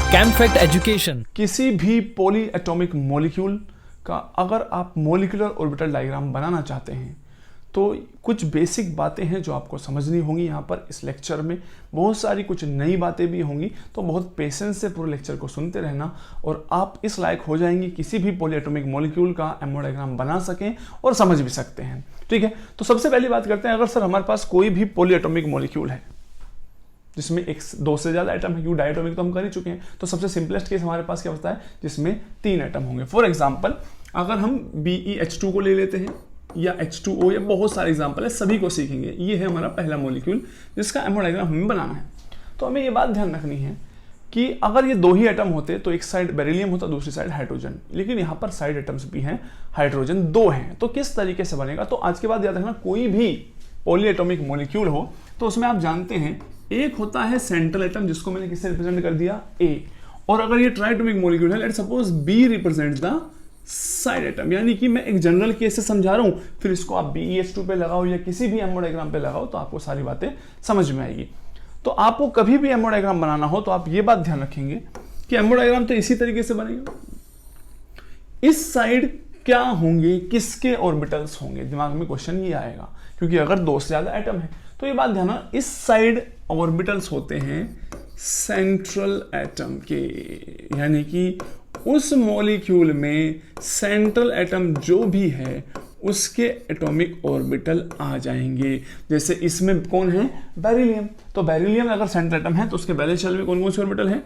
कैम्फेक्ट education. किसी भी poly atomic molecule का अगर आप मॉलिक्यूलर ऑर्बिटल डायग्राम बनाना चाहते हैं तो कुछ बेसिक बातें हैं जो आपको समझनी होंगी। यहाँ पर इस लेक्चर में बहुत सारी कुछ नई बातें भी होंगी, तो बहुत पेशेंस से पूरे लेक्चर को सुनते रहना और आप इस लायक हो जाएंगे किसी भी पॉली एटॉमिक मॉलिक्यूल का एमओ डायग्राम बना सकें और समझ भी सकते हैं। ठीक है, तो सबसे पहली बात करते हैं, अगर सर हमारे पास कोई भी पॉली एटॉमिक मॉलिक्यूल है जिसमें एक दो से ज्यादा एटम है, क्योंकि डायटोमिक तो हम कर ही चुके हैं, तो सबसे सिंपलेस्ट केस हमारे पास क्या होता है जिसमें 3 एटम होंगे। फॉर एग्जांपल अगर हम BeH2 को ले लेते हैं या H2O, या बहुत सारे एग्जांपल है, सभी को सीखेंगे। ये है हमारा पहला मॉलिक्यूल जिसका एमओ डायग्राम हमें बनाना है। तो हमें ये बात ध्यान रखनी है कि अगर ये 2 ही एटम होते तो एक साइड बेरिलियम होता, दूसरी साइड हाइड्रोजन, लेकिन यहाँ पर साइड एटम्स भी हैं, हाइड्रोजन 2 हैं। तो किस तरीके से बनेगा, तो आज के बाद याद रखना, कोई भी पॉली एटॉमिक मॉलिक्यूल हो तो उसमें आप जानते हैं एक होता है सेंट्रल एटम जिसको मैंने किससे रिप्रेजेंट कर दिया, A, और अगर ये ट्राइटोमिक मॉलिक्यूल है, let's suppose B represent the side atom, यानी कि मैं एक जनरल केस से समझा रहा हूं, फिर इसको आप BeH2 पे लगाओ या किसी भी एमओ डायग्राम पे लगाओ तो आपको सारी बातें समझ में आएगी। तो आपको कभी भी एमओ डायग्राम बनाना हो तो आप ये बात ध्यान रखेंगे कि एमओ डायग्राम तो इसी तरीके से बनेगा। इस साइड क्या होंगे, किसके ऑर्बिटल्स होंगे, दिमाग में क्वेश्चन ये आएगा, क्योंकि अगर 2 से ज्यादा एटम है तो ये बात ध्यान, इस साइड ऑर्बिटल्स होते हैं सेंट्रल एटम के, यानी कि उस मॉलिक्यूल में सेंट्रल एटम जो भी है उसके एटॉमिक ऑर्बिटल आ जाएंगे। जैसे इसमें कौन है, बेरिलियम, तो बेरिलियम अगर सेंट्रल एटम है तो उसके बैलेंस शेल में कौन कौन से ऑर्बिटल है,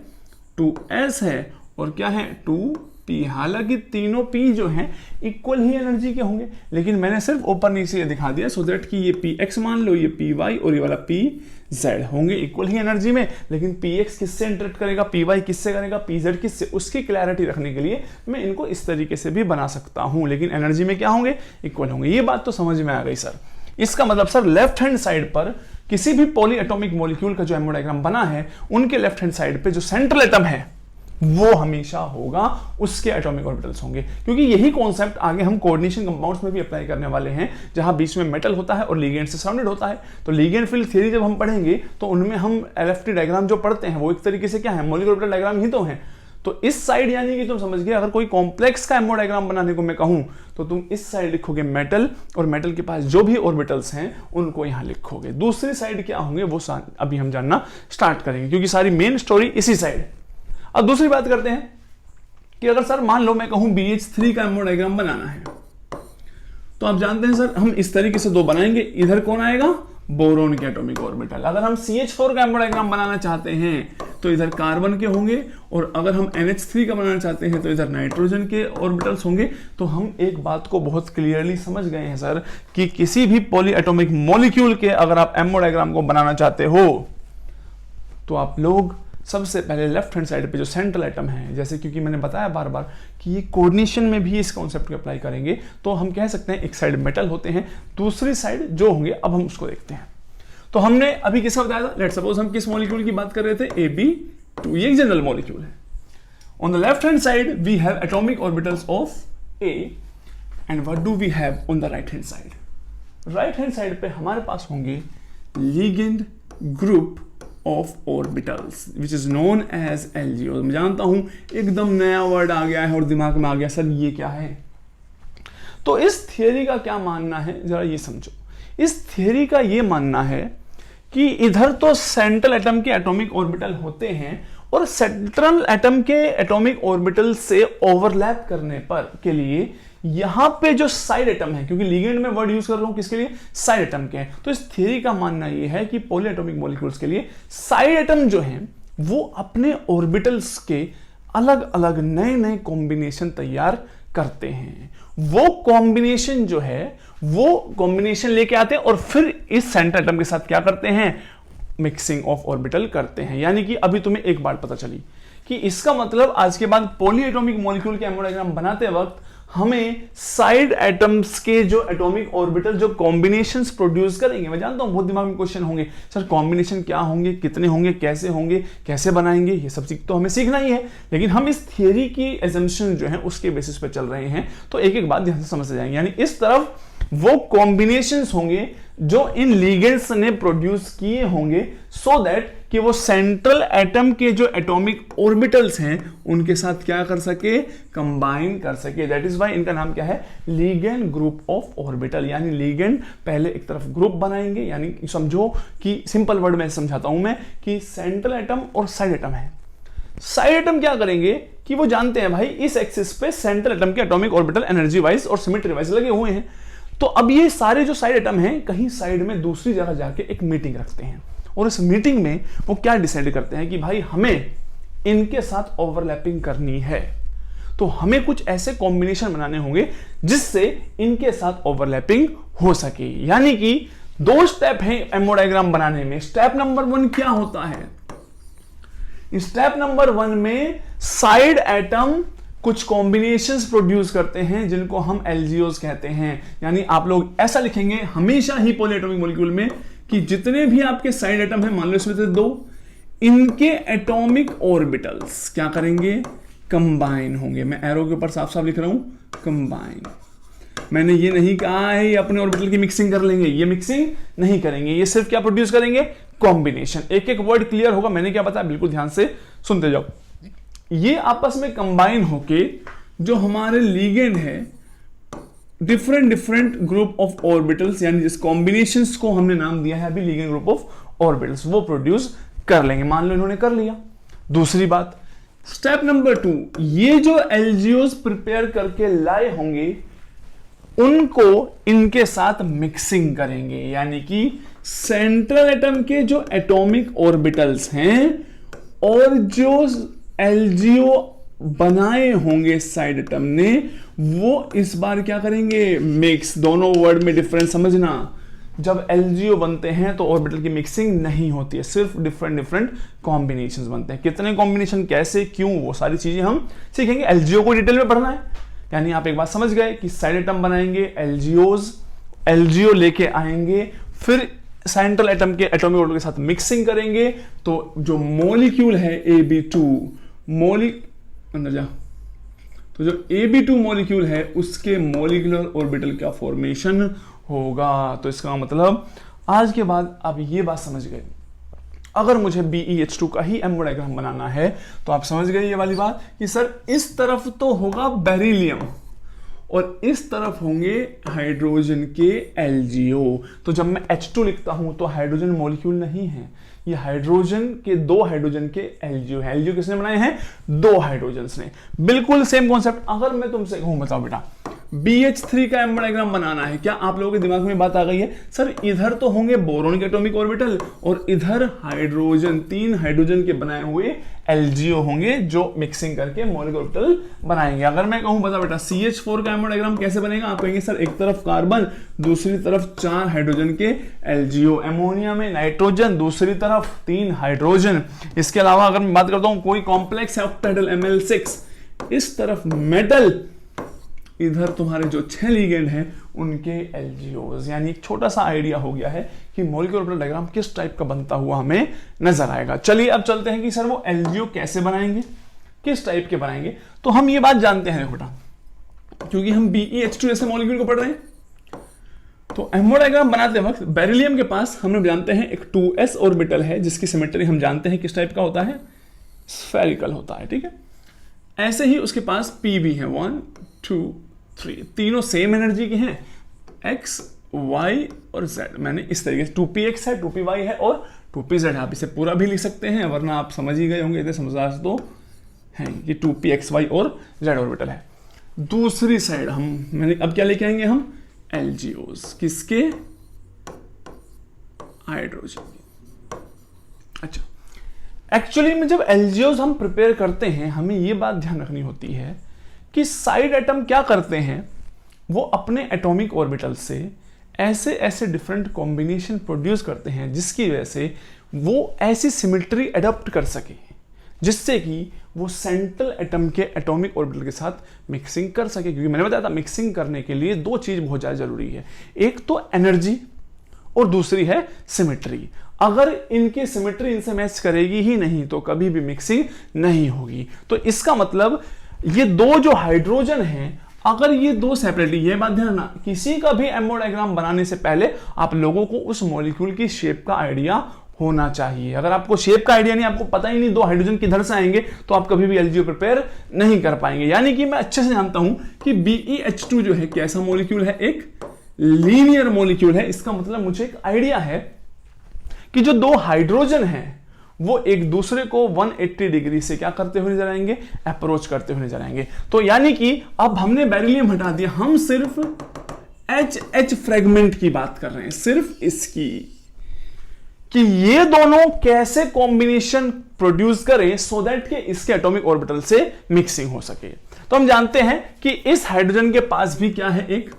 2s है और क्या है 2p। हालांकि तीनों p जो हैं इक्वल ही एनर्जी के होंगे, लेकिन मैंने सिर्फ ऊपर नीचे ये दिखा दिया सो दैट कि ये px मान लो, ये py और ये वाला pz होंगे इक्वल ही एनर्जी में, लेकिन px किससे इंटरेक्ट करेगा, py किससे करेगा, pz किससे, उसकी क्लैरिटी रखने के लिए मैं इनको इस तरीके से भी बना सकता हूं, लेकिन एनर्जी में क्या होंगे, इक्वल होंगे। ये बात तो समझ में आ गई सर। इसका मतलब सर लेफ्ट हैंड साइड पर किसी भी पॉली एटॉमिक मॉलिक्यूल का जो एमओ डायग्राम बना है उनके लेफ्ट हैंड साइड पे जो सेंट्रल एटम है वो हमेशा होगा, उसके एटॉमिक ऑर्बिटल्स होंगे, क्योंकि यही कॉन्सेप्ट आगे हम कोऑर्डिनेशन कंपाउंड्स में भी अप्लाई करने वाले हैं, जहां बीच में मेटल होता है और लिगेंड से सराउंडेड होता है। तो लिगेंड फील्ड थ्योरी जब हम पढ़ेंगे तो उनमें हम LFT डायग्राम जो पढ़ते हैं वो एक तरीके से क्या है, मॉलिक्यूलर ऑर्बिटल डायग्राम ही तो है। तो इस साइड यानी कि तुम समझ गए, अगर कोई कॉम्प्लेक्स का एमओ डायग्राम बनाने को मैं कहूं तो तुम इस साइड लिखोगे मेटल, और मेटल के पास जो भी ऑर्बिटल्स हैं उनको यहां लिखोगे। दूसरी साइड क्या होंगे वो अभी हम जानना स्टार्ट करेंगे, क्योंकि सारी मेन स्टोरी इसी साइड है। अब दूसरी बात करते हैं कि अगर सर मान लो मैं कहूं BH3 का एमओ डायग्राम बनाना है, तो आप जानते हैं सर हम इस तरीके से 2 बनाएंगे। इधर कौन आएगा, बोरोन के एटॉमिक ऑर्बिटल। अगर हम CH4 का एमओ डायग्राम बनाना चाहते हैं तो इधर कार्बन के होंगे, और अगर हम NH3 का बनाना चाहते हैं तो इधर नाइट्रोजन के ऑर्बिटल्स होंगे। तो हम एक बात को बहुत क्लियरली समझ गए हैं सर कि किसी भी पॉली एटॉमिक मॉलिक्यूल के अगर आप एमओ डायग्राम को बनाना चाहते हो तो आप लोग सबसे पहले लेफ्ट हैंड साइड पे जो सेंट्रल एटम है, जैसे क्योंकि मैंने बताया बार बार कि ये कोऑर्डिनेशन में भी इस कॉन्सेप्ट को अप्लाई करेंगे, तो हम कह सकते हैं एक साइड मेटल होते हैं, दूसरी साइड जो होंगे, अब हम उसको देखते हैं। तो हमने अभी किसका बताया था, लेट्स सपोज हम किस मॉलिक्यूल की बात कर रहे थे, AB2, ये एक जनरल मॉलिक्यूल है। On the left hand side we have atomic orbitals of A, and what do we have on the right hand side. Right hand side पे हमारे पास होंगे ligand group of orbitals which is known as LGO। मैं जानता हूं एकदम नया word आ गया है और दिमाग में आ गया सर ये क्या है। तो इस थियरी का क्या मानना है, जरा ये समझो। इस थियरी का ये मानना है कि इधर तो सेंट्रल एटम के एटॉमिक ऑर्बिटल होते हैं, और सेंट्रल एटम के एटॉमिक ऑर्बिटल से ओवरलैप करने पर के लिए यहां पे जो साइड एटम है, क्योंकि लिगेंड में वर्ड यूज कर रहा हूं किसके लिए, साइड एटम के हैं, तो इस थ्योरी का मानना यह है कि पॉली एटॉमिक मॉलिक्यूल्स के लिए साइड एटम जो हैं वो अपने ऑर्बिटल्स के अलग अलग नए नए कॉम्बिनेशन तैयार करते हैं। वो कॉम्बिनेशन जो है वो कॉम्बिनेशन लेके आते हैं और फिर इस सेंट्रल एटम के साथ क्या करते हैं, मिक्सिंग ऑफ ऑर्बिटल करते हैं। यानी कि अभी तुम्हें एक बात पता चली कि इसका मतलब आज के बाद पॉली एटॉमिक मॉलिक्यूल के एमओ डायग्राम बनाते वक्त हमें साइड एटम्स के जो एटॉमिक ऑर्बिटल जो कॉम्बिनेशंस प्रोड्यूस करेंगे। मैं जानता हूं बहुत दिमाग में क्वेश्चन होंगे, सर कॉम्बिनेशन क्या होंगे, कितने होंगे, कैसे बनाएंगे, ये सब चीज तो हमें सीखना ही है, लेकिन हम इस थियरी की एजम्पशन जो है उसके बेसिस पे चल रहे हैं, तो एक एक बात ध्यान से समझ जाएंगे। यानी इस तरफ वो कॉम्बिनेशंस होंगे जो इन लिगेंड्स ने प्रोड्यूस किए होंगे सो दैट कि वो सेंट्रल एटम के जो एटॉमिक ऑर्बिटल्स हैं उनके साथ क्या कर सके, कंबाइन कर सके। दैट इज व्हाई इनका नाम क्या है, लिगेंड ग्रुप ऑफ ऑर्बिटल। यानी लिगेंड पहले एक तरफ ग्रुप बनाएंगे, यानी समझो कि सिंपल वर्ड में समझाता हूं मैं कि सेंट्रल एटम और साइड एटम है। साइड एटम क्या करेंगे कि वो जानते हैं भाई इस एक्सिस पे सेंट्रल एटम के एटॉमिक ऑर्बिटल एनर्जी वाइज और सिमेट्री वाइज लगे हुए हैं। तो अब ये सारे जो साइड एटम हैं कहीं साइड में दूसरी जगह जाके एक मीटिंग रखते हैं और इस मीटिंग में वो क्या डिसाइड करते हैं कि भाई हमें इनके साथ ओवरलैपिंग करनी है, तो हमें कुछ ऐसे कॉम्बिनेशन बनाने होंगे जिससे इनके साथ ओवरलैपिंग हो सके। यानी कि 2 स्टेप हैं एमओ डायग्राम बनाने में। स्टेप नंबर 1 क्या होता है, स्टेप नंबर 1 में साइड एटम कुछ कॉम्बिनेशंस प्रोड्यूस करते हैं जिनको हम एलजीओस कहते हैं। यानी आप लोग ऐसा लिखेंगे हमेशा ही पॉलीएटॉमिक मॉलिक्यूल में कि जितने भी आपके साइड एटम हैं, मान लो इसमें से 2, इनके एटॉमिक ऑर्बिटल्स क्या करेंगे, कंबाइन होंगे। मैं एरो के ऊपर साफ साफ लिख रहा हूं कंबाइन। मैंने ये नहीं कहा है ये अपने ऑर्बिटल की मिक्सिंग कर लेंगे, ये मिक्सिंग नहीं करेंगे, ये सिर्फ क्या प्रोड्यूस करेंगे, कॉम्बिनेशन। एक एक वर्ड क्लियर होगा, मैंने क्या बताया बिल्कुल ध्यान से सुनते जाओ। ये आपस में कंबाइन होके जो हमारे लिगेंड है डिफरेंट ग्रुप ऑफ ऑर्बिटल्स, यानी जिस कॉम्बिनेशंस को हमने नाम दिया है अभी लिगेंड ग्रुप ऑफ ऑर्बिटल्स, वो प्रोड्यूस कर लेंगे। मान लो इन्होंने कर लिया। दूसरी बात, स्टेप नंबर 2, ये जो एलजीओस प्रिपेयर करके लाए होंगे उनको इनके साथ मिक्सिंग करेंगे। यानी कि सेंट्रल एटम के जो एटॉमिक ऑर्बिटल्स हैं और जो एलजीओ बनाए होंगे साइड एटम ने, वो इस बार क्या करेंगे, मिक्स। दोनों वर्ड में डिफरेंस समझना। जब एलजीओ बनते हैं तो ऑर्बिटल की मिक्सिंग नहीं होती है, सिर्फ डिफरेंट कॉम्बिनेशंस बनते हैं। कितने कॉम्बिनेशन, कैसे, क्यों, वो सारी चीजें हम सीखेंगे। एलजीओ को डिटेल में पढ़ना है। यानी आप एक बात समझ गए कि साइड एटम बनाएंगे, एलजीओ लेके आएंगे, फिर सेंट्रल एटम के एटॉमिक ऑर्बिटल के साथ मिक्सिंग करेंगे, तो जो मॉलिक्यूल है AB2 अंदर जा, तो जो AB2 मॉलिक्यूल है उसके मॉलिक्यूलर ऑर्बिटल का फॉर्मेशन होगा। तो इसका मतलब आज के बाद आप ये बात समझ गए, अगर मुझे BeH2 का ही एमओ डायग्राम बनाना है तो आप समझ गए ये वाली बात कि सर इस तरफ तो होगा बेरिलियम और इस तरफ होंगे हाइड्रोजन के एलजीओ। तो जब मैं H2 लिखता हूं तो हाइड्रोजन मॉलिक्यूल नहीं है, ये हाइड्रोजन के 2 हाइड्रोजन के एलजीओ है। एलजीओ किसने बनाए हैं, 2 हाइड्रोजन्स ने। बिल्कुल सेम कॉन्सेप्ट। अगर मैं तुमसे कहूं बताओ बेटा BH3 का एमओ डायग्राम बनाना है, क्या आप लोगों के दिमाग में बात आ गई है, सर इधर तो होंगे बोरोन के एटॉमिक ऑर्बिटल और इधर हाइड्रोजन, 3 हाइड्रोजन के बनाए हुए एलजीओ होंगे जो मिक्सिंग करके मॉलिक्यूलर ऑर्बिटल बनाएंगे। अगर मैं कहूं बता बेटा CH4 का एमओ डायग्राम कैसे बनेगा, आप कहेंगे सर एक तरफ कार्बन, दूसरी तरफ 4 हाइड्रोजन के एलजीओ, अमोनिया में नाइट्रोजन, दूसरी तरफ 3 हाइड्रोजन। इसके अलावा अगर मैं बात करता हूं कोई कॉम्प्लेक्स है ऑक्टेहेड्रल ML6, इस तरफ मेटल, इधर तुम्हारे जो 6 लिगेंड हैं उनके एलजीओज। यानी एक छोटा सा आइडिया हो गया है कि मॉलिक्यूलर ऑर्बिटल डायग्राम किस टाइप का बनता हुआ हमें नजर आएगा। चलिए अब चलते हैं कि सर वो एलजीओ कैसे बनाएंगे, किस टाइप के बनाएंगे। तो हम ये बात जानते हैं बेटा, क्योंकि हम BeH2 जैसे मॉलिक्यूल को पढ़ रहे हैं। तो एमओ डायग्राम बनाते वक्त बेरिलियम के पास हम जानते हैं एक 2s ऑर्बिटल है जिसकी सिमेट्री हम जानते हैं किस टाइप का होता है, स्फेरिकल होता है। ठीक है, ऐसे ही उसके पास p भी है, 1 2 3, तीनों सेम एनर्जी के हैं, x y और z। मैंने इस तरीके से 2px है, 2py है और 2pz है। आप इसे पूरा भी लिख सकते हैं, वरना आप समझ ही गए होंगे, इतने समझदार तो हैं कि 2pxy और z ऑर्बिटल है। दूसरी साइड मैंने अब क्या लेके आएंगे हम, एलजीओस, किसके, हाइड्रोजन के। अच्छा, एक्चुअली में जब एलजीओस हम प्रिपेयर करते हैं हमें ये बात ध्यान रखनी होती है कि साइड एटम क्या करते हैं, वो अपने एटॉमिक ऑर्बिटल से ऐसे ऐसे डिफरेंट कॉम्बिनेशन प्रोड्यूस करते हैं जिसकी वजह से वो ऐसी सिमेट्री अडॉप्ट कर सके जिससे कि वो सेंट्रल एटम के एटॉमिक ऑर्बिटल के साथ मिक्सिंग कर सके। क्योंकि मैंने बताया था मिक्सिंग करने के लिए 2 चीज बहुत ज्यादा जरूरी है, एक तो एनर्जी और दूसरी है सिमेट्री। अगर इनकी सिमेट्री इनसे मैच करेगी ही नहीं तो कभी भी मिक्सिंग नहीं होगी। तो इसका मतलब ये 2 जो हाइड्रोजन हैं अगर ये दो सेपरेटली, ये बात ध्यान रखना, किसी का भी एमओ डायग्राम बनाने से पहले आप लोगों को उस मॉलिक्यूल की शेप का आइडिया होना चाहिए। अगर आपको शेप का आइडिया नहीं, आपको पता ही नहीं दो हाइड्रोजन किधर से आएंगे, तो आप कभी भी एलजीओ प्रिपेयर नहीं कर पाएंगे। यानी कि मैं अच्छे से जानता हूं कि BeH2 जो है कैसा मॉलिक्यूल है, एक लीनियर मॉलिक्यूल है। इसका मतलब मुझे एक आइडिया है कि जो दो हाइड्रोजन हैं वो एक दूसरे को 180 डिग्री से क्या करते हुए नजर आएंगे, अप्रोच करते हुए नजर आएंगे। तो यानी कि अब हमने बेरिलियम हटा दिया, हम सिर्फ HH फ्रेगमेंट की बात कर रहे हैं, सिर्फ इसकी, कि ये दोनों कैसे कॉम्बिनेशन प्रोड्यूस करें सो दैट कि इसके एटॉमिक ऑर्बिटल से मिक्सिंग हो सके। तो हम जानते हैं कि इस हाइड्रोजन के पास भी क्या है, एक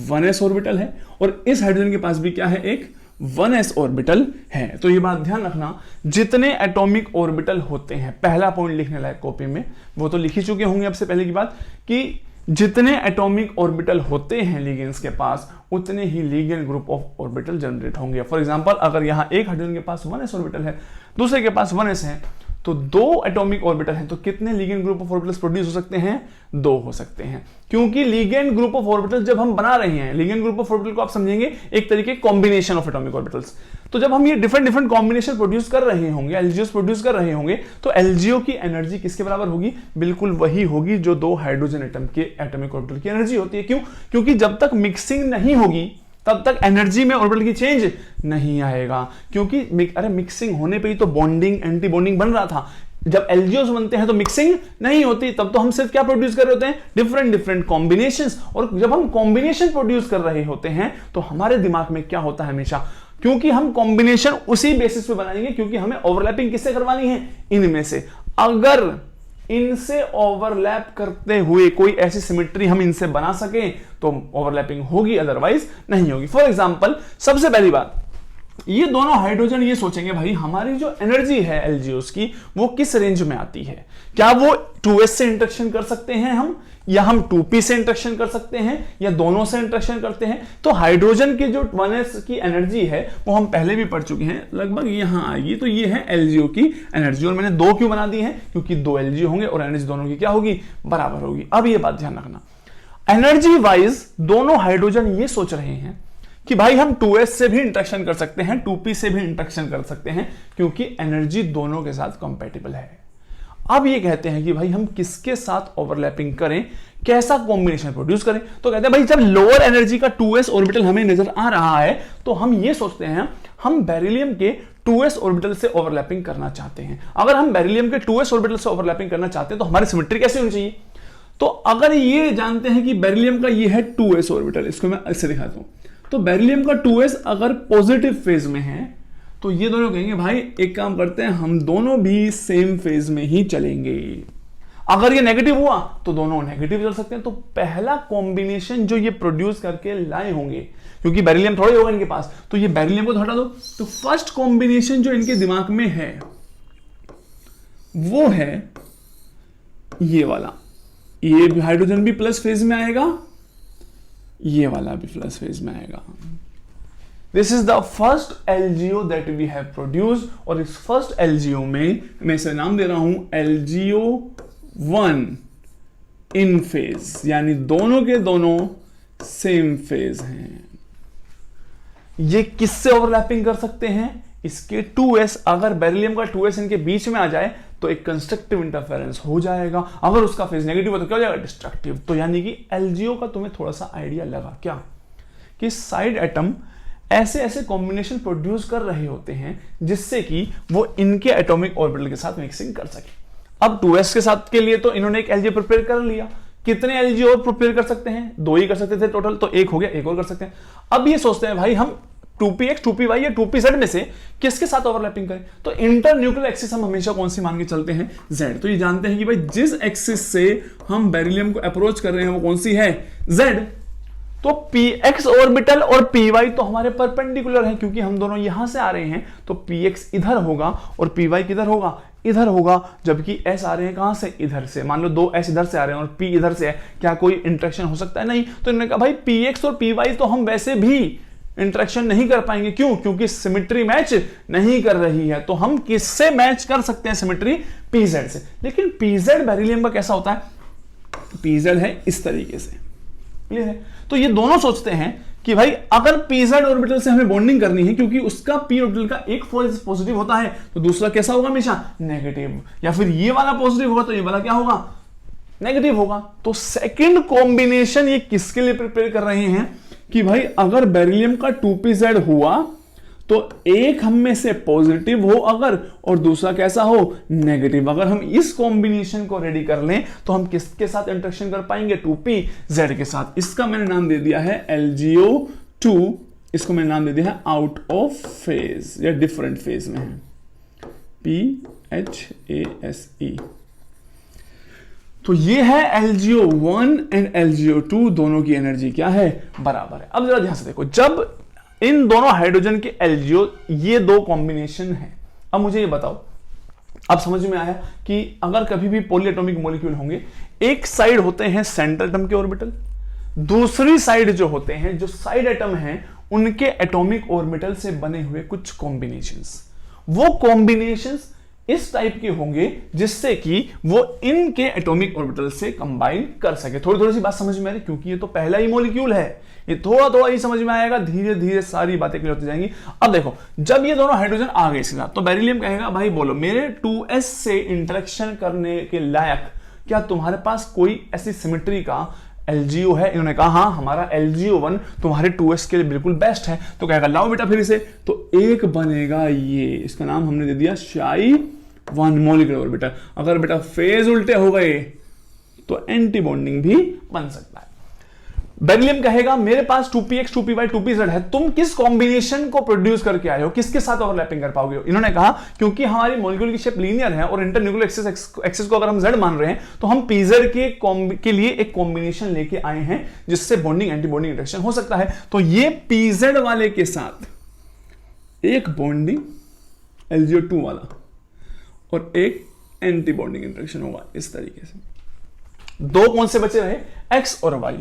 1s ऑर्बिटल है, और इस हाइड्रोजन के पास भी क्या है, एक 1s ऑर्बिटल है। तो ये बात ध्यान रखना, जितने एटॉमिक ऑर्बिटल होते हैं, पहला पॉइंट लिखने लायक कॉपी में, वो तो लिख ही चुके होंगे आपसे पहले की बात, कि जितने एटॉमिक ऑर्बिटल होते हैं लिगेंड्स के पास, उतने ही ligand group of orbital generate होंगे। फॉर एग्जांपल, अगर यहां एक हाइड्रोजन के पास 1s ऑर्बिटल है, दूसरे के पास 1s है, तो दो एटॉमिक ऑर्बिटल हैं, तो कितने ligand group of orbitals produce हो सकते हैं, दो हो सकते हैं। क्योंकि लिगेंड ग्रुप ऑफ ऑर्बिटल्स जब हम बना रहे हैं, लिगेंड ग्रुप ऑफ ऑर्बिटल को आप समझेंगे एक तरीके कॉम्बिनेशन ऑफ एटॉमिक ऑर्बिटल्स। तो जब हम ये डिफरेंट डिफरेंट कॉम्बिनेशन प्रोड्यूस कर रहे होंगे, एलजीओस प्रोड्यूस कर रहे होंगे, तो एलजीओ की एनर्जी किसके बराबर होगी, बिल्कुल वही होगी जो दो हाइड्रोजन एटम के एटॉमिक ऑर्बिटल की एनर्जी होती है। क्यों? क्योंकि जब तक मिक्सिंग नहीं होगी तब तक एनर्जी में ऑर्बिटल की चेंज नहीं आएगा। क्योंकि मिक्सिंग होने पे ही तो बॉन्डिंग, एंटी बॉन्डिंग बन रहा था। जब एलजीओस बनते हैं तो मिक्सिंग नहीं होती, तब तो हम सिर्फ क्या प्रोड्यूस कर रहे होते हैं, डिफरेंट डिफरेंट कॉम्बिनेशंस। और जब हम कॉम्बिनेशन प्रोड्यूस कर रहे होते हैं तो हमारे दिमाग में क्या होता है हमेशा, क्योंकि हम कॉम्बिनेशन उसी बेसिस पे बनाएंगे, क्योंकि हमें ओवरलैपिंग किससे करवानी है, इनमें से। अगर इनसे ओवरलैप करते हुए कोई ऐसी सिमेट्री हम इनसे बना सके तो ओवरलैपिंग होगी, अदरवाइज नहीं होगी। फॉर एग्जांपल, सबसे पहली बात, ये दोनों हाइड्रोजन ये सोचेंगे भाई हमारी जो एनर्जी है एलजीओस की वो किस रेंज में आती है, क्या वो 2s से इंटरेक्शन कर सकते हैं हम, या हम 2p से इंटरेक्शन कर सकते हैं, या दोनों से इंटरेक्शन करते हैं। तो हाइड्रोजन की जो 1s की एनर्जी है वो हम पहले भी पढ़ चुके हैं, लगभग यहां आएगी। तो ये है एलजीओ की एनर्जी, और मैंने दो क्यों बना दी है, क्योंकि दो एलजीओ होंगे और एनर्जी दोनों की क्या होगी, बराबर होगी। अब ये बात ध्यान रखना, एनर्जी वाइज दोनों हाइड्रोजन ये सोच रहे हैं कि भाई हम 2s से भी इंटरेक्शन कर सकते हैं, 2p से भी इंटरेक्शन कर सकते हैं, क्योंकि एनर्जी दोनों के साथ कंपैटिबल है। अब ये कहते हैं कि भाई हम किसके साथ ओवरलैपिंग करें, कैसा कॉम्बिनेशन प्रोड्यूस करें। तो कहते हैं भाई जब लोअर एनर्जी का 2s ऑर्बिटल हमें नजर आ रहा है तो हम ये सोचते हैं हम बेरिलियम के 2s ऑर्बिटल से ओवरलैपिंग करना चाहते हैं। अगर हम बेरिलियम के 2s ऑर्बिटल से ओवरलैपिंग करना चाहते हैं तो हमारी सिमेट्री कैसी होनी चाहिए। तो अगर ये जानते हैं कि बेरिलियम का ये है 2s ऑर्बिटल, इसको मैं ऐसे दिखाता हूं, तो बेरिलियम का 2s अगर पॉजिटिव फेज में है तो ये दोनों कहेंगे भाई एक काम करते हैं, हम दोनों भी सेम फेज में ही चलेंगे। अगर ये नेगेटिव हुआ तो दोनों नेगेटिव चल सकते हैं। तो पहला कॉम्बिनेशन जो ये प्रोड्यूस करके लाए होंगे, क्योंकि बेरिलियम थोड़ा ही होगा इनके पास, तो ये बेरिलियम को तो हटा दो। तो फर्स्ट कॉम्बिनेशन जो इनके दिमाग में है वो है ये वाला, ये हाइड्रोजन भी प्लस फेज में आएगा, ये वाला भी प्लस फेज में आएगा। This is the first LGO that we have produce, और इस फर्स्ट एलजीओ में मैं इसे नाम दे रहा हूं एलजीओ 1 इन फेज, यानी दोनों के दोनों सेम फेज हैं। ये किससे ओवरलैपिंग कर सकते हैं, इसके 2s, अगर बेरिलियम का 2s इनके बीच में आ जाए तो एक कंस्ट्रक्टिव इंटरफेरेंस हो जाएगा, अगर उसका फेज नेगेटिव हो तो क्या हो जाएगा, डिस्ट्रक्टिव। तो यानी कि एलजीओ का तुम्हें थोड़ा सा आइडिया लगा क्या, कि साइड एटम ऐसे ऐसे कॉम्बिनेशन प्रोड्यूस कर रहे होते हैं जिससे कि वो इनके एटॉमिक ऑर्बिटल के साथ मिक्सिंग कर सके। अब 2s के साथ के लिए तो इन्होंने एक एलजीओ प्रिपेयर कर लिया, कितने एलजीओ और प्रिपेयर कर सकते हैं, दो ही कर सकते थे टोटल, तो एक हो गया, एक और कर सकते हैं। अब ये सोचते हैं भाई हम 2px 2py या 2pz में से किसके साथ ओवरलैपिंग करें। तो इंटर न्यूक्लियर एक्सिस हम हमेशा कौन सी मान के चलते हैं, z। तो ये जानते हैं कि भाई जिस एक्सिस से हम बेरिलियम को अप्रोच कर रहे हैं वो कौन सी है, z। तो px ऑर्बिटल और py तो हमारे परपेंडिकुलर हैं, क्योंकि हम दोनों यहां से आ रहे हैं, तो px इधर होगा और py किधर होगा, इधर होगा। जबकि s आ रहे हैं कहां से, इधर से। मान लो दो s इधर से आ रहे हैं और p इधर से है, क्या कोई इंटरेक्शन हो सकता है, नहीं। तो इन्होंने कहा भाई px और py तो हम वैसे भी इंटरेक्शन नहीं कर पाएंगे, क्यों, क्योंकि सिमेट्री मैच नहीं कर रही है। तो हम किससे मैच कर सकते हैं सिमेट्री, pz से। लेकिन pz बेरिलियम का कैसा होता है, pz है इस तरीके से, क्लियर है? तो ये दोनों सोचते हैं कि भाई अगर pz ऑर्बिटल से हमें बॉन्डिंग करनी है, क्योंकि उसका p ऑर्बिटल का एक फोर्स पॉजिटिव होता है, तो दूसरा कैसा होगा? हमेशा नेगेटिव। या फिर ये वाला पॉजिटिव होगा तो ये वाला क्या होगा? नेगेटिव होगा। तो सेकंड कॉम्बिनेशन ये किसके लिए प्रिपेयर कर रहे हैं कि भाई अगर बेरिलियम का 2pz हुआ तो एक हम में से पॉजिटिव हो अगर, और दूसरा कैसा हो? नेगेटिव। अगर हम इस कॉम्बिनेशन को रेडी कर लें तो हम किसके साथ इंटरेक्शन कर पाएंगे? 2pz के साथ। इसका मैंने नाम दे दिया है LgO2, इसको मैंने नाम दे दिया है आउट ऑफ फेज या डिफरेंट फेज में है, PHASE। तो ये है LgO1 एंड LgO2, दोनों की एनर्जी क्या है? बराबर है। अब जरा ध्यान से देखो, जब इन दोनों हाइड्रोजन के LgO ये दो कॉम्बिनेशन है, अब मुझे ये बताओ, अब समझ में आया कि अगर कभी भी पॉलीएटॉमिक मॉलिक्यूल होंगे, एक साइड होते हैं सेंट्रल एटम के ऑर्बिटल, दूसरी साइड जो होते हैं, जो साइड एटम हैं, उनके एटॉमिक ऑर्बिटल से बने हुए कुछ कॉम्बिनेशंस। वो कॉम्बिनेशंस इस टाइप के होंगे जिससे कि वो इनके एटॉमिक ऑर्बिटल से कंबाइन कर सके। थोड़ी थोड़ी सी बात समझ में आ रही, क्योंकि ये तो पहला ही मॉलिक्यूल है, ये थोड़ा थोड़ा ही समझ में आएगा, धीरे धीरे सारी बातें क्लियर होती जाएंगी। अब देखो, जब ये दोनों हाइड्रोजन आ गए इसके साथ, तो बेरिलियम कहेगा भाई बोलो मेरे 2s से इंटरेक्शन करने के लायक क्या तुम्हारे पास कोई ऐसी सिमेट्री का LgO है? इन्होंने कहा हाँ, हमारा LgO1 तुम्हारे 2s के लिए बिल्कुल बेस्ट है। तो कहेगा लाओ बेटा फिर इसे, तो एक बनेगा ये, इसका नाम हमने दे दिया Ψ1 मॉलिक्यूलर ऑर्बिटल। अगर बेटा फेज उल्टे हो गए तो एंटी बॉन्डिंग भी बन सकता है। बेरिलियम कहेगा मेरे पास 2px 2py 2pz है, तुम किस कॉम्बिनेशन को प्रोड्यूस करके आए हो, किसके साथ ओवरलैपिंग कर पाओगे? इन्होंने कहा क्योंकि हमारी मॉलिक्यूल की शेप लीनियर है और इंटरन्यूक्लियर एक्सिस को अगर हम z मान रहे हैं, तो हम pz के लिए एक कॉम्बिनेशन लेके आए हैं जिससे बॉन्डिंग एंटी बॉन्डिंग इंटरेक्शन हो सकता है। तो ये pz वाले के साथ एक बॉन्डिंग LgO2 वाला और एक एंटी बॉन्डिंग इंटरेक्शन होगा इस तरीके से। दो कौन से बचे रहे? x और y।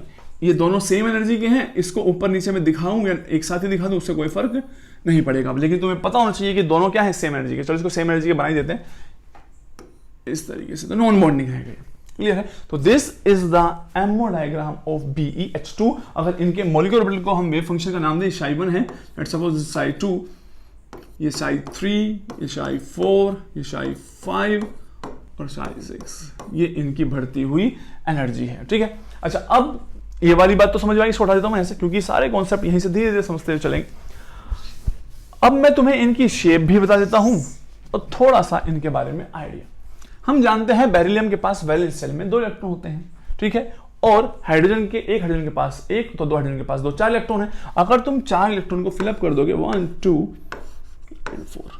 ये दोनों सेम एनर्जी के हैं, इसको ऊपर नीचे में दिखाऊंगा, एक साथ ही दिखा दूं, उससे कोई फर्क नहीं पड़ेगा, लेकिन तुम्हें पता होना चाहिए कि दोनों क्या है? सेम एनर्जी के। चलो इसको सेम एनर्जी के बना ही देते हैं इस तरीके से, तो नॉन बॉन्डिंग है। क्लियर है? तो this is the ammo diagram of BeH2। अगर इनके मॉलिक्यूलर ऑर्बिटल को हम वेव फंक्शन का नाम दें, Ψ1 है, लेट्स सपोज Ψ2, ये Ψ3, ये Ψ4, ये Ψ5 और Ψ6, ये इनकी बढ़ती हुई एनर्जी है। ठीक है? अच्छा, अब ये वाली बात तो समझ में आई, इसको उठा देता हूं मैं ऐसे, क्योंकि सारे कॉन्सेप्ट यहीं से धीरे धीरे समझते हुए चलेंगे। अब मैं तुम्हें इनकी शेप भी बता देता हूं और थोड़ा सा इनके बारे में आइडिया। हम जानते हैं बेरिलियम के पास वैलेंस शेल में 2 इलेक्ट्रॉन होते हैं, ठीक है, और एक हाइड्रोजन के पास 1, तो 2 हाइड्रोजन के पास 2, 4 इलेक्ट्रॉन है। अगर तुम 4 इलेक्ट्रॉन को फिलअप कर दोगे 1 2 एंड 4,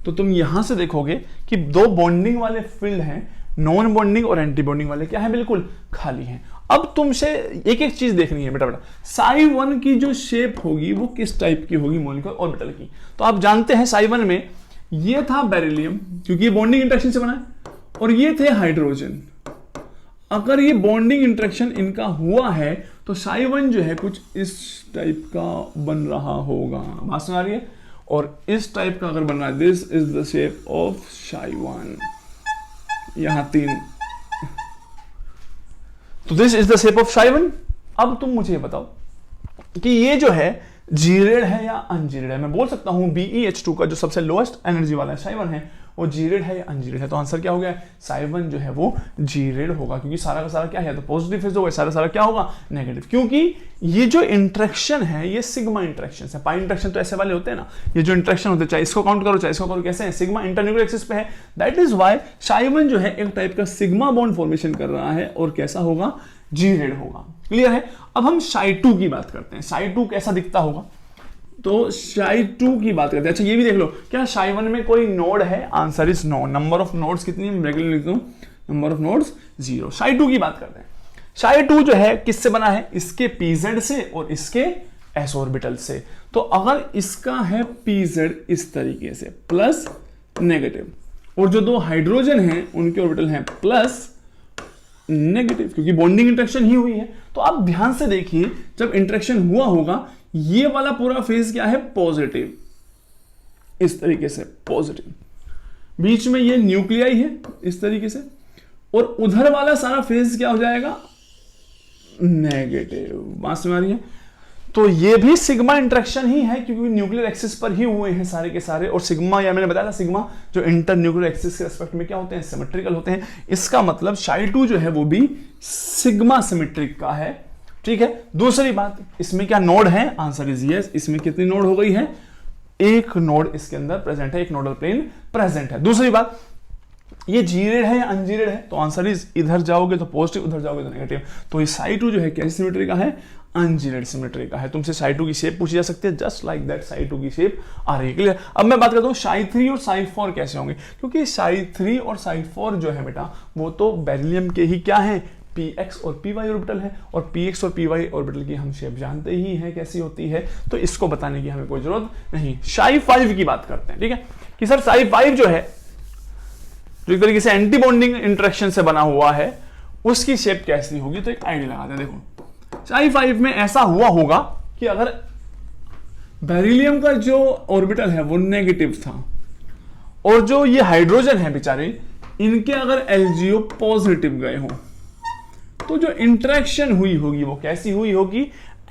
तो तुम यहां से देखोगे कि 2 बॉन्डिंग वाले फील्ड हैं, नॉन बॉन्डिंग और एंटी बॉन्डिंग वाले क्या है? बिल्कुल खाली हैं। अब तुमसे एक एक चीज देखनी है बेटा। Ψ1 की जो शेप होगी वो किस टाइप की होगी मॉलिक्यूलर ऑर्बिटल की? तो आप जानते हैं Ψ1 में ये था बेरिलियम, क्योंकि ये बॉन्डिंग इंटरेक्शन से बना है, और ये थे हाइड्रोजन। अगर ये बॉन्डिंग इंटरेक्शन इनका हुआ है तो Ψ1 जो है कुछ इस टाइप का बन रहा होगा। बात सुना रही है? और इस टाइप का अगर बन रहा है, this is the shape of Ψ1। यहां 3, तो this is the shape of Ψ1। अब तुम मुझे बताओ कि ये जो है जीरेड है या अनजीरेड है? मैं बोल सकता हूं BeH2 का जो सबसे लोएस्ट एनर्जी वाला Ψ1 है वो जीरेड है या अनजीरेड है? तो आंसर क्या हो गया? Ψ1 जो है वो जीरेड होगा, क्योंकि सारा का सारा क्या है? तो पॉजिटिव फेज होगा, सारा सारा क्या होगा? नेगेटिव। क्योंकि ये जो इंटरेक्शन है ये सिग्मा इंटरेक्शन है। पाई इंटरेक्शन तो ऐसे वाले होते हैं ना, ये जो इंटरेक्शन होते हैं, चाहे इसको काउंट करो चाहे इसको करो, कैसे हैं? सिग्मा इंटरन्यूक्लियर एक्सिस पे है। दैट इज व्हाई Ψ1 जो है एक टाइप का सिग्मा बॉन्ड फॉर्मेशन कर रहा है और कैसा होगा? जीरेड होगा। क्लियर है? अब हम Ψ2 की बात करते हैं। Ψ2 कैसा दिखता होगा? तो Ψ2 की बात करते हैं। अच्छा, ये भी देख लो, क्या Ψ1 में कोई नोड है? Answer is no. Number of nodes कितनी? रेगुलर लिखता हूं, नंबर ऑफ नोड्स 0। Ψ2 की बात करते हैं। Ψ2 जो है किससे बना है? इसके pz से और इसके s ऑर्बिटल से। तो अगर इसका है pz इस तरीके से प्लस नेगेटिव, और जो 2 हाइड्रोजन हैं उनके ऑर्बिटल हैं प्लस नेगेटिव, क्योंकि बॉन्डिंग इंटरेक्शन ही हुई है। तो आप ध्यान से देखिए, जब इंटरेक्शन हुआ होगा ये वाला पूरा फेज क्या है? पॉजिटिव, इस तरीके से पॉजिटिव। बीच में ये न्यूक्लियाई है इस तरीके से, और उधर वाला सारा फेज क्या हो जाएगा? नेगेटिव। बात समझ आ रही है? तो ये भी सिग्मा इंटरेक्शन ही है, क्योंकि न्यूक्लियर एक्सिस पर ही हुए हैं सारे के सारे। और सिग्मा, या मैंने बताया था सिग्मा जो इंटर न्यूक्लियर एक्सिस के रेस्पेक्ट में क्या होते हैं, सिमेट्रिकल होते हैं। इसका मतलब Ψ2 जो है वो भी सिग्मा सिमेट्रिक का है। ठीक है। दूसरी बात, इसमें क्या नोड है? Answer is yes. इसमें कितनी नोड हो गई है? एक नोड इसके अंदर प्रेजेंट है, एक नोडल प्लेन प्रेजेंट है। दूसरी बात, ये जीरेड है या अनजीरेड है? तो आंसर इज इधर जाओगे तो पॉजिटिव, उधर जाओगे तो नेगेटिव। तो ये Ψ2 जो है कैसी सिमेट्री का है? अनजीरेड सिमेट्री का है। तुमसे Ψ2 की शेप पूछी जा सकती है, जस्ट लाइक दैट Ψ2 की शेप आ रही है। क्लियर? अब मैं बात करता हूँ Ψ3 और Ψ4 कैसे होंगे, क्योंकि Ψ3 और Ψ4 जो है बेटा वो तो बेरिलियम के ही क्या है? px और py ऑर्बिटल है। और px और py ऑर्बिटल की हम शेप जानते ही हैं कैसी होती है, तो इसको बताने की हमें कोई जरूरत नहीं। Ψ5 की बात करते हैं। ठीक है, कि सर Ψ5 जो है, जो एक तरीके से एंटी बॉन्डिंग इंटरेक्शन से बना हुआ है, उसकी शेप कैसी होगी? तो एक आइडिया लगाते हैं। देखो Ψ5 में ऐसा हुआ होगा कि अगर बेरिलियम का जो ऑर्बिटल है वो नेगेटिव था, और जो ये हाइड्रोजन है बेचारे, इनके अगर LGO पॉजिटिव गए हो, तो जो इंटरेक्शन हुई होगी वो कैसी हुई होगी?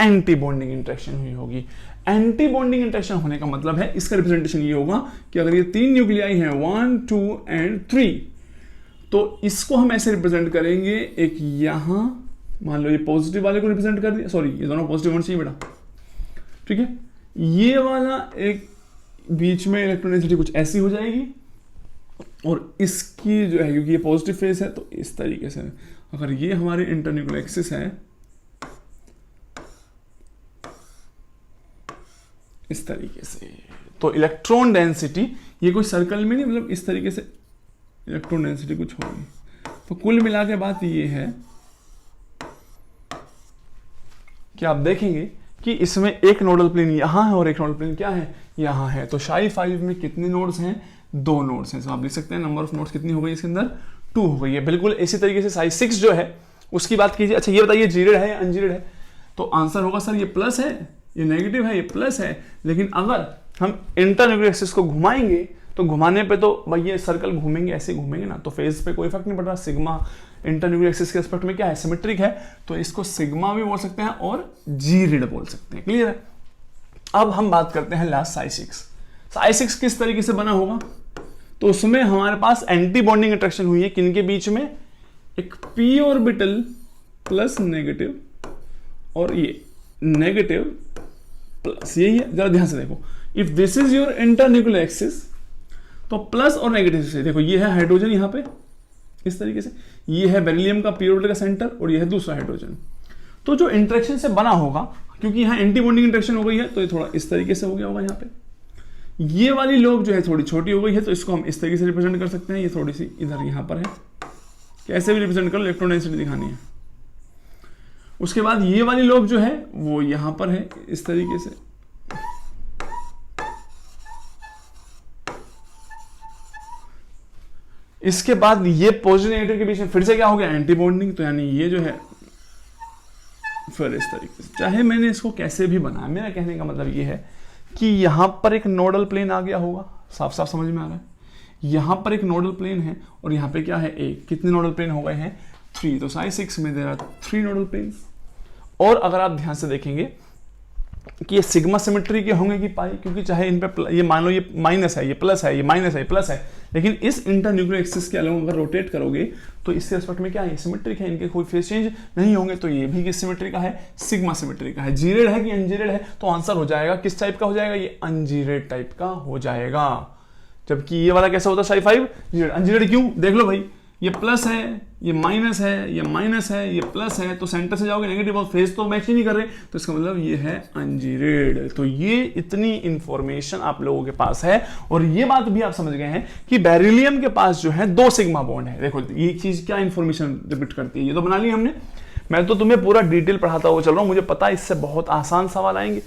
एंटी बॉन्डिंग इंटरेक्शन हुई होगी। एंटी बॉन्डिंग इंटरेक्शन होने का मतलब है, इसका रिप्रेजेंटेशन ये होगा कि अगर ये 3 न्यूक्लियाई हैं 1, 2 एंड 3, तो इसको हम ऐसे रिप्रेजेंट करेंगे। एक यहां मान लो ये पॉजिटिव वाले को रिप्रेजेंट कर दिया, सॉरी ये दोनों पॉजिटिव होना चाहिए बेटा। ठीक है, ये वाला एक बीच में इलेक्ट्रॉन डेंसिटी कुछ ऐसी हो जाएगी, और इसकी जो है, क्योंकि ये पॉजिटिव फेस है, तो इस तरीके से अगर ये हमारी इंटरन्यूक्लियर एक्सिस है, इस तरीके से, तो इलेक्ट्रॉन डेंसिटी ये कोई सर्कल में नहीं, मतलब इस तरीके से इलेक्ट्रॉन डेंसिटी कुछ होगी। तो कुल मिला के बात ये है कि आप देखेंगे कि इसमें एक नोडल प्लेन यहां है और एक नोडल प्लेन क्या है? यहां है। तो Ψ5 में कितने नोड्स हैं? 2 नोड्स हैं। तो आप देख सकते हैं नंबर ऑफ नोड्स कितनी हो गई इसके अंदर? 2 हो गई है। बिल्कुल इसी तरीके से Ψ6 जो है उसकी बात कीजिए। अच्छा ये बताइए जीरेड है या अनजीरेड है? तो आंसर होगा सर ये प्लस है, ये नेगेटिव है, ये प्लस है। लेकिन अगर हम इंटरन्यूक्लियर एक्सिस को घुमाएंगे, तो घुमाने पे तो भाई ये सर्कल घूमेंगे, ऐसे घूमेंगे ना, तो फेज पे कोई फर्क नहीं पड़ रहा। सिग्मा इंटरन्यूक्लियर एक्सिस के रिस्पेक्ट में क्या है? सिमेट्रिक है। तो इसको सिग्मा भी बोल सकते हैं और जीरेड बोल सकते हैं। क्लियर है? अब हम बात करते हैं लास्ट Ψ6। Ψ6 किस तरीके से बना होगा? तो उसमें हमारे पास एंटी बॉन्डिंग इंटरेक्शन हुई है किनके बीच में? एक p ऑर्बिटल प्लस नेगेटिव, और ये नेगेटिव प्लस, यही है। जरा ध्यान से देखो, if this is your internuclear axis, तो प्लस और नेगेटिव से देखो, ये है हाइड्रोजन यहां पे इस तरीके से, ये है बेरिलियम का p ऑर्बिटल का सेंटर, और ये है दूसरा हाइड्रोजन। तो जो इंटरेक्शन से बना होगा, क्योंकि यहां एंटी बॉन्डिंग इंटरेक्शन हो गई है, तो ये थोड़ा इस तरीके से हो गया होगा। यहाँ पे ये वाली लोग जो है थोड़ी छोटी हो गई है, तो इसको हम इस तरीके से रिप्रेजेंट कर सकते हैं। ये थोड़ी सी इधर यहां पर है, कैसे भी रिप्रेजेंट करो, इलेक्ट्रॉन डेंसिटी दिखानी है। उसके बाद ये वाली लोग जो है वो यहां पर है इस तरीके से। इसके बाद ये पॉजिटिव नेगेटिव के बीच में फिर से क्या हो गया? Anti bonding. तो यानी ये जो है फिर इस तरीके से, चाहे मैंने इसको कैसे भी बनाया, मेरा कहने का मतलब ये है कि यहां पर एक नोडल प्लेन आ गया होगा। साफ साफ समझ में आ रहा है? यहां पर एक नोडल प्लेन है, और यहां पे क्या है? एक। कितने नोडल प्लेन हो गए हैं? 3। तो Ψ6 में देर आर 3 नोडल प्लेन्स। और अगर आप ध्यान से देखेंगे कि ये सिग्मा सिमेट्री के होंगे कि पाई, क्योंकि चाहे इन पे ये मान लो ये माइनस है, ये प्लस है, ये माइनस है, ये प्लस है, लेकिन इस इंटरन्यूक्लियर एक्सिस के अलावा अगर रोटेट करोगे तो इसके रिस्पेक्ट में क्या है? सिमेट्रिक है, इनके कोई फेस चेंज नहीं होंगे। तो ये भी किस सिमेट्री का है? सिग्मा सिमेट्री का है। जीरेड है कि अनजीरेड है? तो आंसर हो जाएगा किस टाइप का हो जाएगा? ये अनजीरेड टाइप का हो जाएगा। जबकि ये वाला कैसा होता है? Ψ5 जीरेड। अनजीरेड क्यों? देख लो भाई, ये प्लस है, ये माइनस है, ये माइनस है, ये प्लस है, तो सेंटर से जाओगे नेगेटिव, और फेस तो मैच ही नहीं कर रहे, तो इसका मतलब ये है अनजीरेड। तो ये इतनी इंफॉर्मेशन आप लोगों के पास है, और ये बात भी आप समझ गए हैं कि बेरिलियम के पास जो है 2 सिग्मा बॉन्ड है। देखो ये चीज क्या इंफॉर्मेशन रिपीट करती है, ये तो बना ली हमने। मैं तो तुम्हें पूरा डिटेल पढ़ाता हुआ चल रहा हूं, मुझे पता है इससे बहुत आसान सवाल आएंगे।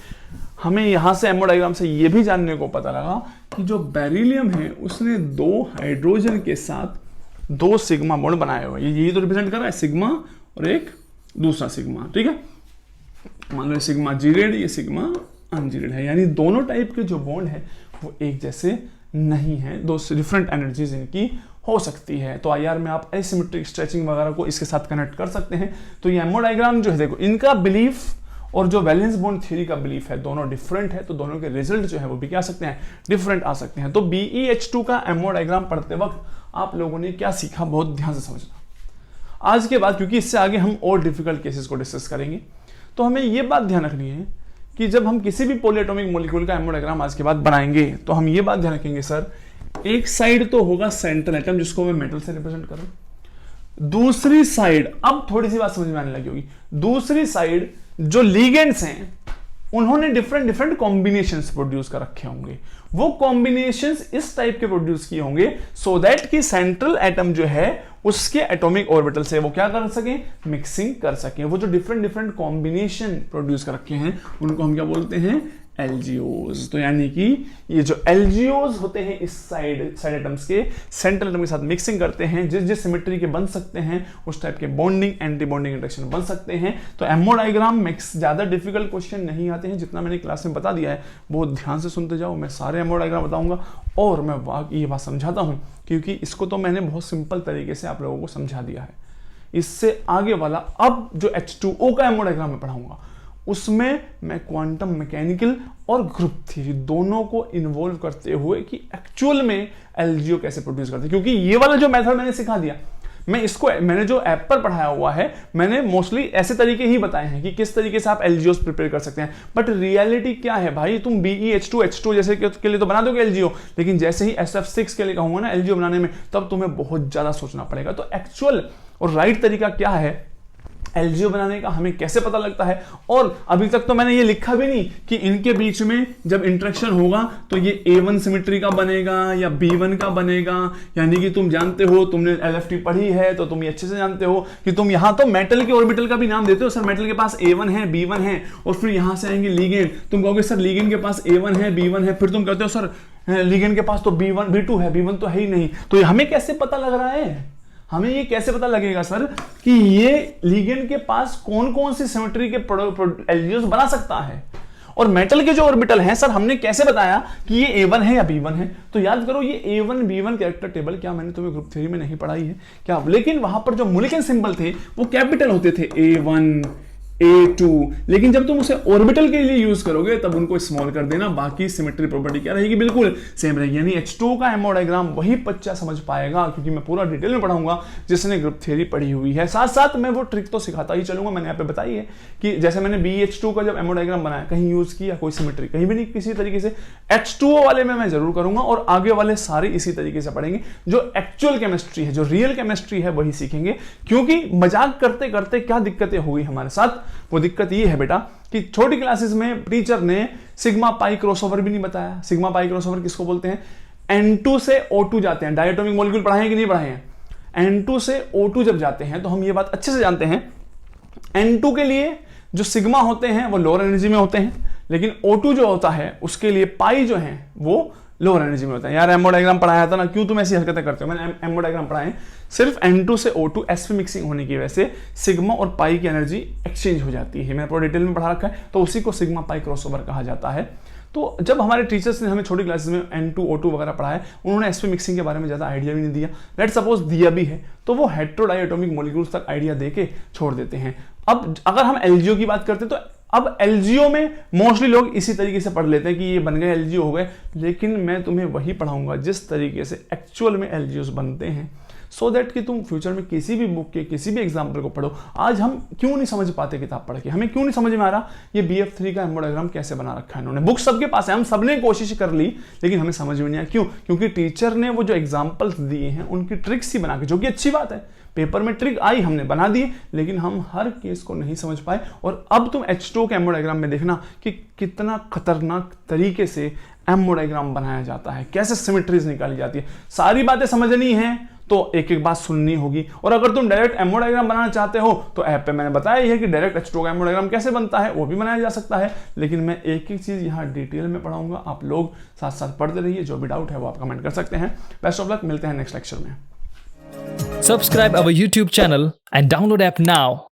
हमें यहां से एमओ डायग्राम से ये भी जानने को पता लगा कि जो बेरिलियम है उसने 2 हाइड्रोजन के साथ 2 सिग्मा बॉन्ड बनाए हुए। ये तो रिप्रेजेंट कर रहा है सिग्मा और एक दूसरा सिग्मा। ठीक है, मान लो सिग्मा जीरेड, ये सिग्मा अनजीरेड है, यानी दोनों टाइप के जो बॉन्ड है वो एक जैसे नहीं है, 2 डिफरेंट एनर्जीज इनकी हो सकती है। तो IR में आप एसिमेट्रिक स्ट्रेचिंग वगैरह को इसके साथ कनेक्ट कर सकते हैं। तो ये एमओ डायग्राम जो है, देखो इनका बिलीफ और जो वैलेंस बॉन्ड थ्योरी का बिलीफ है दोनों डिफरेंट है, तो दोनों के रिजल्ट जो है वो भी क्या आ सकते हैं, डिफरेंट आ सकते हैं। तो BeH2 का एमओ डायग्राम पढ़ते वक्त आप लोगों ने क्या सीखा, बहुत ध्यान से समझना आज के बाद, क्योंकि इससे आगे हम और डिफिकल्ट केसेस को डिस्कस करेंगे। तो हमें ये बात ध्यान रखनी है कि जब हम किसी भी पॉलीएटॉमिक मॉलिक्यूल का एमओ डायग्राम आज के बाद बनाएंगे तो हम ये बात ध्यान रखेंगे, सर एक साइड तो होगा सेंट्रल एटम जिसको मैं मेटल से रिप्रेजेंट करूं, दूसरी साइड, अब थोड़ी सी बात समझ में आने लगी होगी, दूसरी साइड जो लिगेंड्स हैं उन्होंने डिफरेंट कॉम्बिनेशंस प्रोड्यूस कर रखे होंगे, वो कॉम्बिनेशंस इस टाइप के प्रोड्यूस किए होंगे सो दैट कि सेंट्रल एटम जो है उसके एटॉमिक ऑर्बिटल से वो क्या कर सके, मिक्सिंग कर सके। वो जो डिफरेंट कॉम्बिनेशन प्रोड्यूस कर रखे हैं उनको हम क्या बोलते हैं, एलजीओज। तो यानी कि ये जो एलजीओज होते हैं इस साइड एटम्स के सेंट्रल एटम के साथ मिक्सिंग करते हैं, जिस सिमेट्री के बन सकते हैं उस टाइप के बॉन्डिंग एंटी बॉन्डिंग इंटरेक्शन बन सकते हैं। तो एमओ डायग्राम में ज्यादा डिफिकल्ट क्वेश्चन नहीं आते हैं, जितना मैंने क्लास में बता दिया है बहुत ध्यान से सुनते जाओ। मैं सारे एमओ डायग्राम बताऊंगा और मैं ये बात समझाता हूं क्योंकि इसको तो मैंने बहुत सिंपल तरीके से आप लोगों को समझा दिया है। इससे आगे वाला अब जो H2O का एमओ डायग्राम में पढ़ाऊंगा उसमें मैं क्वांटम मैकेनिकल और ग्रुप थ्योरी दोनों को इन्वॉल्व करते हुए कि एक्चुअल में एलजीओ कैसे प्रोड्यूस करते हैं, क्योंकि ये वाला जो मेथड मैंने सिखा दिया, मैंने जो ऐप पर पढ़ाया हुआ है मैंने मोस्टली ऐसे तरीके ही बताए हैं कि किस तरीके से आप एलजीओस प्रिपेयर कर सकते हैं। बट रियलिटी क्या है भाई, तुम BeH2 जैसे के लिए तो बना दोगे एलजीओ, लेकिन जैसे ही SF6 के लिए कहूंगा ना एलजीओ बनाने में, तब तुम्हें बहुत ज्यादा सोचना पड़ेगा। तो एक्चुअल और राइट तरीका क्या है एलजीओ बनाने का, हमें कैसे पता लगता है। और अभी तक तो मैंने ये लिखा भी नहीं कि इनके बीच में जब इंटरेक्शन होगा तो ये A1 सिमेट्री का बनेगा या B1 का बनेगा, यानी कि तुम जानते हो, तुमने LFT पढ़ी है तो तुम ये अच्छे से जानते हो कि तुम यहां तो मेटल के ऑर्बिटल का भी नाम देते हो, सर मेटल के पास A1 है B1 है, और फिर यहां से आएंगे लिगेंड, तुम कहोगे सर लिगेंड के पास A1 है B1 है, फिर तुम कहते हो सर लिगेंड के पास तो B1 B2 है, B1 तो है ही नहीं। तो हमें कैसे पता लग रहा है, हमें ये कैसे पता लगेगा सर कि ये लिगेंड के पास कौन कौन सी सिमेट्री के एलजीओस बना सकता है। और मेटल के जो ऑर्बिटल हैं सर हमने कैसे बताया कि ये A1 है या B1 है। तो याद करो ये A1 B1 कैरेक्टर टेबल क्या मैंने तुम्हें ग्रुप थ्योरी में नहीं पढ़ाई है क्या, लेकिन वहां पर जो मॉलिक्यूलर सिंबल थे वो कैपिटल होते थे A1 A2, लेकिन जब तुम उसे ऑर्बिटल के लिए यूज करोगे तब उनको स्मॉल कर देना, बाकी सिमेट्री प्रॉपर्टी क्या रहेगी, बिल्कुल सेम रहेगी। यानी H2O का एमओ डायग्राम वही बच्चा समझ पाएगा, क्योंकि मैं पूरा डिटेल में पढ़ाऊंगा जिसने ग्रुप थ्योरी पढ़ी हुई है। साथ साथ मैं वो ट्रिक तो सिखाता ही चलूंगा, मैंने यहाँ पे बताई है कि जैसे मैंने BeH2 का जब एमओ डायग्राम बनाया कहीं यूज किया कोई सिमेट्री, कहीं भी नहीं किसी तरीके से, H2O वाले में मैं जरूर करूंगा और आगे वाले सारे इसी तरीके से पढ़ेंगे। जो एक्चुअल केमिस्ट्री है, जो रियल केमिस्ट्री है वही सीखेंगे, क्योंकि मजाक करते करते क्या दिक्कतें हुई हमारे साथ, वो दिक्कत ये है बेटा कि छोटी क्लासेस में टीचर ने सिग्मा पाई क्रॉसओवर भी नहीं बताया। सिग्मा पाई क्रॉसओवर किसको बोलते हैं, N2 से O2 जाते हैं, डायटोमिक मॉलिक्यूल पढ़ाए हैं कि नहीं पढ़ाए हैं। N2 से O2 जब जाते हैं तो हम ये बात अच्छे से जानते हैं, N2 के लिए जो सिग्मा होते हैं वो लोअर एनर्जी में होते हैं, लेकिन O2 जो होता है उसके लिए पाई जो है वो लोअर एनर्जी में होता है। यार एमओ डायग्राम पढ़ाया था ना, क्यों तुम ऐसी हरकतें करते हो, मैंने एमओ डायग्राम पढ़ाए सिर्फ N2 से O2 sp मिक्सिंग होने की वजह से सिग्मा और पाई की एनर्जी एक्सचेंज हो जाती है, मैंने पूरा डिटेल में पढ़ा रखा है, तो उसी को सिग्मा पाई क्रॉसओवर कहा जाता है। तो जब हमारे टीचर्स ने हमें छोटी क्लासेस में N2 O2 वगैरह पढ़ाया, उन्होंने sp मिक्सिंग के बारे में ज़्यादा आइडिया भी नहीं दिया, लेट सपोज दिया भी है तो वो हेटेरोडायटोमिक मॉलिक्यूल्स तक आइडिया देके छोड़ देते हैं। अब अगर हम एलजीओ की बात करते हैं तो अब एलजीओ में मोस्टली लोग इसी तरीके से पढ़ लेते हैं कि ये बन गए एलजीओ हो गए, लेकिन मैं तुम्हें वही पढ़ाऊंगा जिस तरीके से एक्चुअल में एलजीओस बनते हैं, सो दैट कि तुम फ्यूचर में किसी भी बुक के किसी भी एग्जाम्पल को पढ़ो। आज हम क्यों नहीं समझ पाते किताब पढ़ के, हमें क्यों नहीं समझ में आ रहा ये BF3 का एमओ डायग्राम कैसे बना रखा है इन्होंने, बुक सबके पास है, हम सबने कोशिश कर ली लेकिन हमें समझ में नहीं आया। क्यों, क्योंकि टीचर ने वो जो एग्जाम्पल्स दिए हैं उनकी ट्रिक्स ही बना के, जो कि अच्छी बात है, पेपर में ट्रिक आई हमने बना दी, लेकिन हम हर केस को नहीं समझ पाए। और अब तुम H2O के एमओ डायग्राम में देखना कि कितना खतरनाक तरीके से एमओ डायग्राम बनाया जाता है, कैसे सिमेट्रीज निकाली जाती है। सारी बातें समझनी है तो एक एक बात सुननी होगी, और अगर तुम डायरेक्ट एमओ डायग्राम बनाना चाहते हो तो ऐप पे मैंने बताया ही है कि डायरेक्ट H2O का एमओ डायग्राम कैसे बनता है, वो भी बनाया जा सकता है, लेकिन मैं एक एक चीज यहाँ डिटेल में पढ़ाऊंगा। आप लोग साथ साथ पढ़ते रहिए, जो भी डाउट है वो आप कमेंट कर सकते हैं। बेस्ट ऑफ लक, मिलते हैं नेक्स्ट लेक्चर में। Subscribe our YouTube channel and download app now.